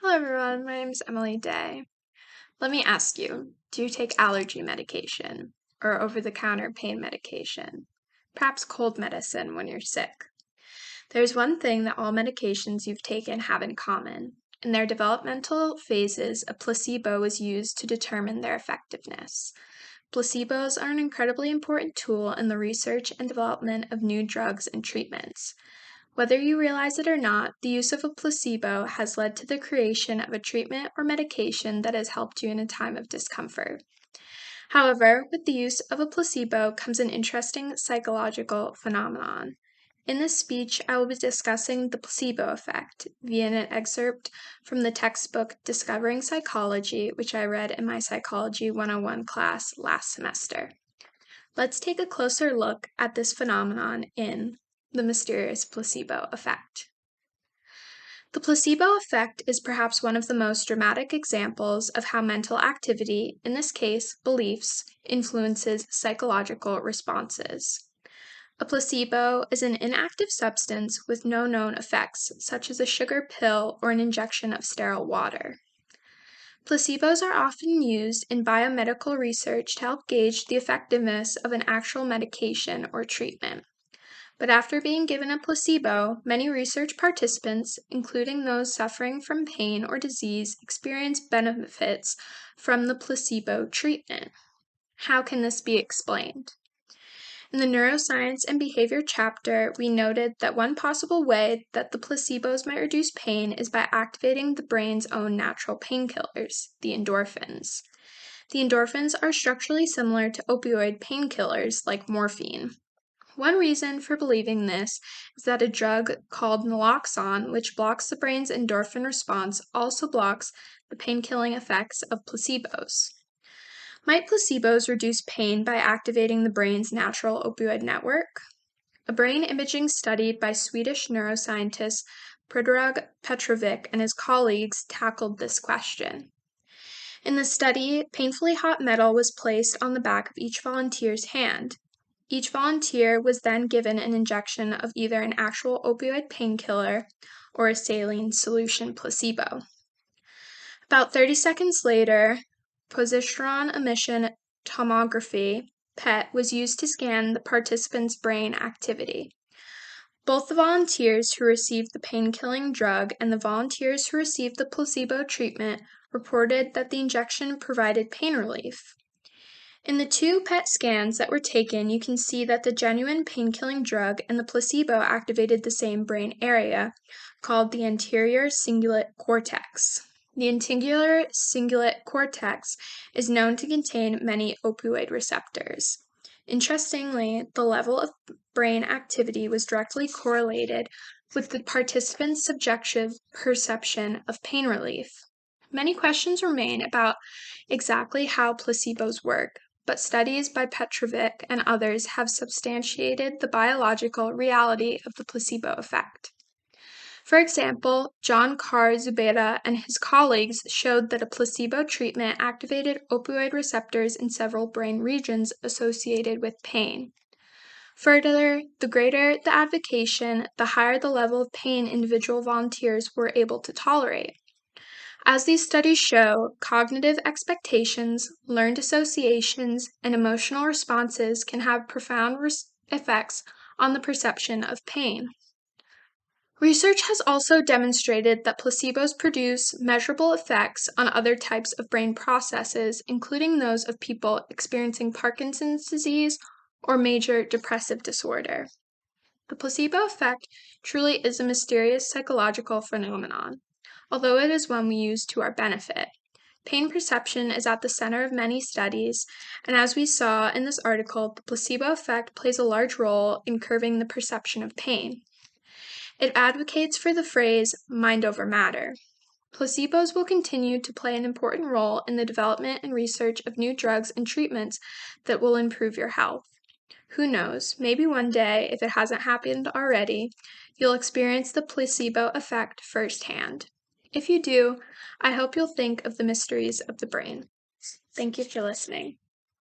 Hello everyone, my name is Emily Day. Let me ask you, do you take allergy medication or over-the-counter pain medication? Perhaps cold medicine when you're sick. There's one thing that all medications you've taken have in common. In their developmental phases, a placebo is used to determine their effectiveness. Placebos are an incredibly important tool in the research and development of new drugs and treatments. Whether you realize it or not, the use of a placebo has led to the creation of a treatment or medication that has helped you in a time of discomfort. However, with the use of a placebo comes an interesting psychological phenomenon. In this speech, I will be discussing the placebo effect via an excerpt from the textbook Discovering Psychology, which I read in my Psychology 101 class last semester. Let's take a closer look at this phenomenon in The Mysterious Placebo Effect. The placebo effect is perhaps one of the most dramatic examples of how mental activity, in this case beliefs, influences psychological responses. A placebo is an inactive substance with no known effects, such as a sugar pill or an injection of sterile water. Placebos are often used in biomedical research to help gauge the effectiveness of an actual medication or treatment. But after being given a placebo, many research participants, including those suffering from pain or disease, experience benefits from the placebo treatment. How can this be explained? In the Neuroscience and Behavior chapter, we noted that one possible way that the placebos might reduce pain is by activating the brain's own natural painkillers, the endorphins. The endorphins are structurally similar to opioid painkillers like morphine. One reason for believing this is that a drug called naloxone, which blocks the brain's endorphin response, also blocks the pain-killing effects of placebos. Might placebos reduce pain by activating the brain's natural opioid network? A brain imaging study by Swedish neuroscientist Predrag Petrovic and his colleagues tackled this question. In the study, painfully hot metal was placed on the back of each volunteer's hand. Each volunteer was then given an injection of either an actual opioid painkiller or a saline solution placebo. About 30 seconds later, positron emission tomography, PET, was used to scan the participants' brain activity. Both the volunteers who received the pain-killing drug and the volunteers who received the placebo treatment reported that the injection provided pain relief. In the two PET scans that were taken, you can see that the genuine pain-killing drug and the placebo activated the same brain area, called the anterior cingulate cortex. The anterior cingulate cortex is known to contain many opioid receptors. Interestingly, the level of brain activity was directly correlated with the participants' subjective perception of pain relief. Many questions remain about exactly how placebos work, but studies by Petrovic and others have substantiated the biological reality of the placebo effect. For example, John Carr-Zubeda and his colleagues showed that a placebo treatment activated opioid receptors in several brain regions associated with pain. Further, the greater the advocation, the higher the level of pain individual volunteers were able to tolerate. As these studies show, cognitive expectations, learned associations, and emotional responses can have profound effects on the perception of pain. Research has also demonstrated that placebos produce measurable effects on other types of brain processes, including those of people experiencing Parkinson's disease or major depressive disorder. The placebo effect truly is a mysterious psychological phenomenon, although it is one we use to our benefit. Pain perception is at the center of many studies, and as we saw in this article, the placebo effect plays a large role in curbing the perception of pain. It advocates for the phrase mind over matter. Placebos will continue to play an important role in the development and research of new drugs and treatments that will improve your health. Who knows, maybe one day, if it hasn't happened already, you'll experience the placebo effect firsthand. If you do, I hope you'll think of the mysteries of the brain. Thank you for listening.